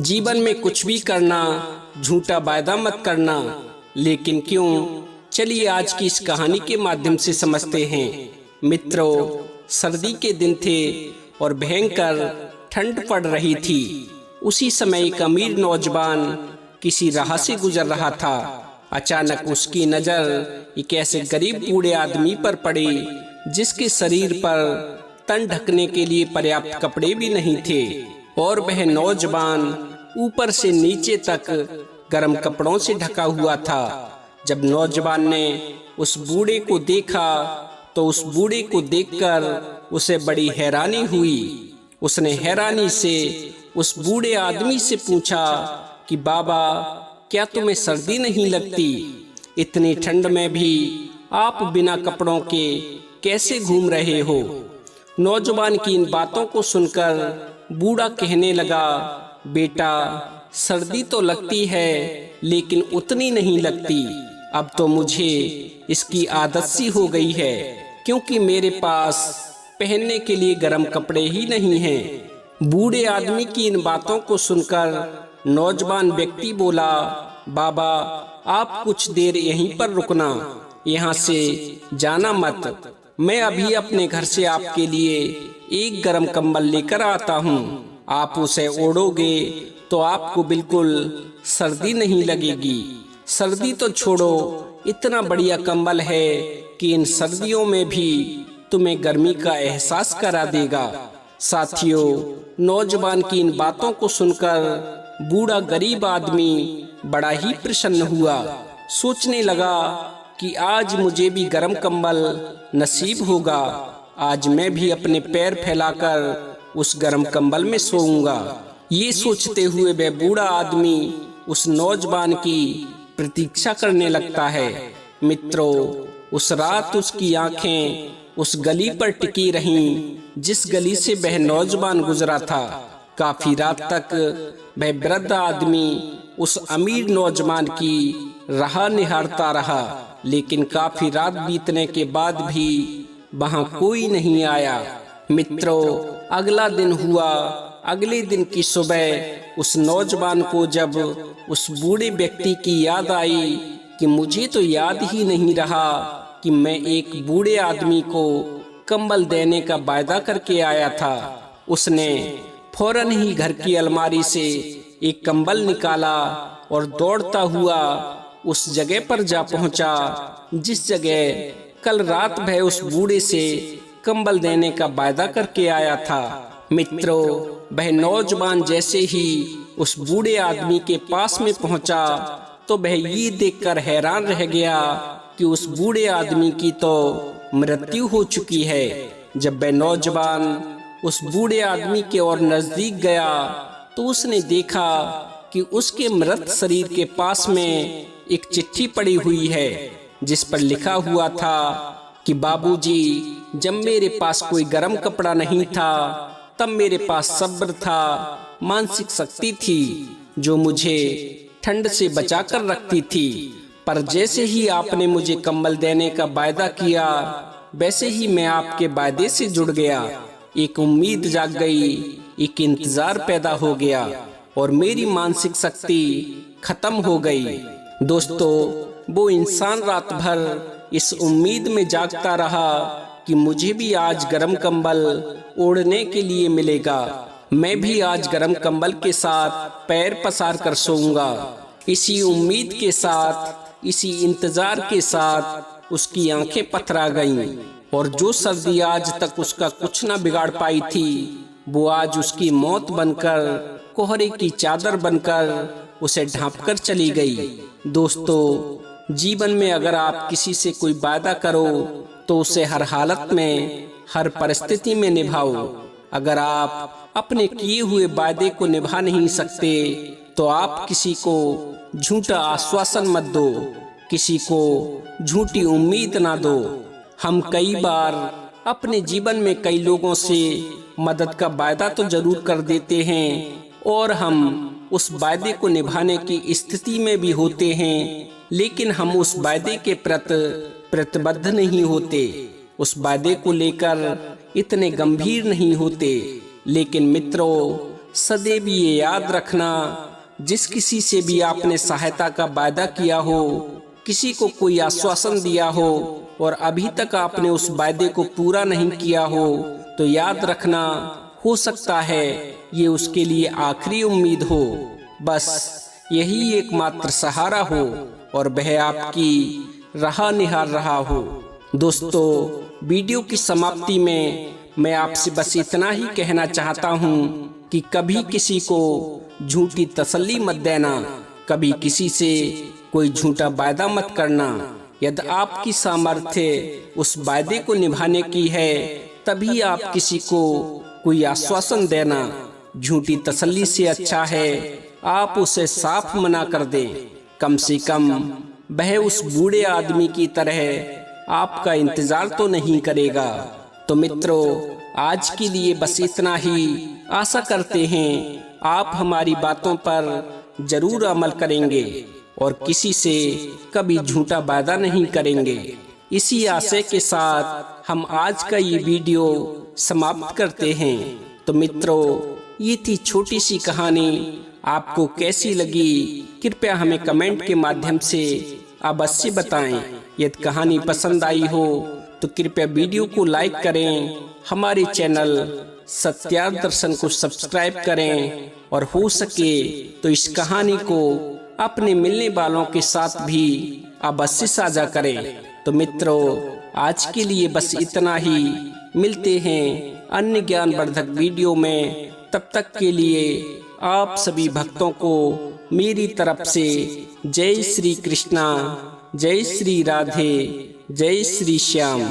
जीवन में कुछ भी करना, झूठा वायदा मत करना। लेकिन क्यों, चलिए आज की इस कहानी के माध्यम से समझते हैं। मित्रों, सर्दी के दिन थे और भयंकर ठंड पड़ रही थी। उसी समय एक अमीर नौजवान किसी राह से गुजर रहा था। अचानक उसकी नजर एक ऐसे गरीब बूढ़े आदमी पर पड़ी जिसके शरीर पर तन ढकने के लिए पर्याप्त कपड़े भी नहीं थे, और वह नौजवान ऊपर से नीचे तक गर्म कपड़ों से ढका हुआ था। जब नौजवान ने उस बूढ़े को देखा तो उस बूढ़े को देखकर उसे बड़ी हैरानी हुई। उसने हैरानी से उस बूढ़े आदमी से पूछा कि बाबा, क्या तुम्हें सर्दी नहीं लगती? इतनी ठंड में भी आप बिना कपड़ों के कैसे घूम रहे हो? नौजवान की इन बातों को सुनकर बूढ़ा कहने लगा, बेटा, सर्दी तो लगती है लेकिन उतनी नहीं लगती। अब तो मुझे इसकी आदत सी हो गई है, क्योंकि मेरे पास पहनने के लिए गर्म कपड़े ही नहीं हैं। बूढ़े आदमी की इन बातों को सुनकर नौजवान व्यक्ति बोला, बाबा, आप कुछ देर यहीं पर रुकना, यहाँ से जाना मत। मैं अभी अपने घर से आपके लिए एक गर्म कंबल लेकर आता हूँ। आप उसे ओढ़ोगे तो आपको बिल्कुल सर्दी नहीं लगेगी। सर्दी तो छोड़ो, इतना बढ़िया कंबल है कि इन सर्दियों में भी तुम्हें गर्मी का एहसास करा देगा। साथियों, नौजवान की इन बातों को सुनकर बूढ़ा गरीब आदमी बड़ा ही प्रसन्न हुआ। सोचने लगा कि आज मुझे भी गर्म कंबल नसीब होगा। आज मैं भी अपने पैर फैलाकर उस गर्म कंबल में सोऊंगा। ये सोचते हुए वह बूढ़ा आदमी उस नौजवान की प्रतीक्षा करने लगता है। मित्रों, उस रात उसकी आंखें उस गली पर टिकी रहीं जिस गली से वह नौजवान गुजरा था। काफी रात तक वह वृद्ध आदमी उस अमीर नौजवान की राह निहारता रहा, लेकिन काफी रात बीतने के बाद भी वहां कोई नहीं आया। मित्रों, अगला दिन हुआ। अगले दिन की सुबह उस नौजवान को जब उस बूढ़े व्यक्ति की याद आई कि मुझे तो याद ही नहीं रहा कि मैं एक बूढ़े आदमी को कंबल देने का वायदा करके आया था, उसने फौरन ही घर की अलमारी से एक कंबल निकाला और दौड़ता हुआ उस जगह पर जा पहुंचा जिस जगह कल रात वह उस बूढ़े से कंबल देने का वायदा करके आया था। मित्रों, वह नौजवान जैसे ही उस बूढ़े आदमी के पास में पहुंचा तो वह ये देखकर हैरान रह गया कि उस बूढ़े आदमी की तो मृत्यु हो चुकी है। जब वह नौजवान उस बूढ़े आदमी के और नजदीक गया तो उसने देखा कि उसके मृत शरीर के पास में एक चिट्ठी पड़ी हुई है जिस पर लिखा हुआ था कि बाबूजी, जब मेरे पास कोई गर्म कपड़ा नहीं था तब मेरे पास सब्र था, मानसिक शक्ति थी जो मुझे ठंड से बचाकर रखती थी। पर जैसे ही आपने मुझे कंबल देने का वायदा किया वैसे ही मैं आपके वायदे से जुड़ गया। एक उम्मीद जाग गई, एक इंतजार पैदा हो गया और मेरी मानसिक शक्ति खत्म हो गई। दोस्तों, वो इंसान रात भर इस उम्मीद में जागता रहा कि मुझे भी आज गर्म कंबल ओढ़ने के लिए मिलेगा। मैं भी आज गर्म कंबल के साथ पैर पसार कर सोऊंगा। इसी उम्मीद के साथ, इसी इंतजार के साथ उसकी आंखें पथरा गईं और जो सर्दी आज तक उसका कुछ न बिगाड़ पाई थी वो आज उसकी मौत बनकर, कोहरे की चादर बनकर उसे ढांपकर चली गई। दोस्तों, जीवन में अगर आप किसी से कोई वादा करो तो उसे हर हालत में, हर परिस्थिति में निभाओ। अगर आप अपने किए हुए वादे को निभा नहीं सकते तो आप किसी को झूठा आश्वासन मत दो, किसी को झूठी उम्मीद ना दो। हम कई बार अपने जीवन में कई लोगों से मदद का वायदा तो जरूर कर देते हैं और हम उस वायदे को निभाने की स्थिति में भी होते हैं, लेकिन हम उस वायदे के प्रति प्रतिबद्ध नहीं होते, उस वायदे को लेकर इतने गंभीर नहीं होते। लेकिन मित्रों, सदैव ये याद रखना, जिस किसी से भी आपने सहायता का वायदा किया हो, किसी को कोई आश्वासन दिया हो और अभी तक आपने उस वायदे को पूरा नहीं किया हो, तो याद रखना हो सकता है ये उसके लिए आखिरी उम्मीद हो। बस यही एकमात्र सहारा हो और वह आपकी राह निहार रहा हो। दोस्तों, वीडियो की समाप्ति में मैं आपसे बस इतना ही कहना चाहता हूँ कि कभी किसी को झूठी तसल्ली मत देना, कभी किसी से कोई झूठा वायदा मत करना। यदि आपकी सामर्थ्य उस वायदे को निभाने की है, तभी आप किसी को कोई आश्वासन देना। झूठी तसल्ली से अच्छा है आप उसे साफ मना कर दें। कम से कम वह उस बूढ़े आदमी की तरह आपका इंतजार तो नहीं करेगा। तो मित्रों, आज के लिए बस इतना ही। आशा करते हैं आप हमारी बातों पर जरूर अमल करेंगे और किसी से कभी झूठा वादा नहीं करेंगे। इसी आशय के साथ हम आज का ये वीडियो समाप्त करते हैं। तो मित्रों, ये थी छोटी सी कहानी। आपको कैसी लगी कृपया हमें कमेंट के माध्यम से अवश्य बताएं। यदि कहानी पसंद आई हो तो कृपया वीडियो को लाइक करें, हमारे चैनल सत्यार्थ दर्शन को सब्सक्राइब करें और हो सके तो इस कहानी को अपने मिलने वालों के साथ भी अवश्य साझा करें। तो मित्रों, आज के लिए बस इतना ही। मिलते हैं अन्य ज्ञानवर्धक वीडियो में। तब तक के लिए आप सभी भक्तों को मेरी तरफ से जय श्री कृष्णा, जय श्री राधे, जय श्री श्याम।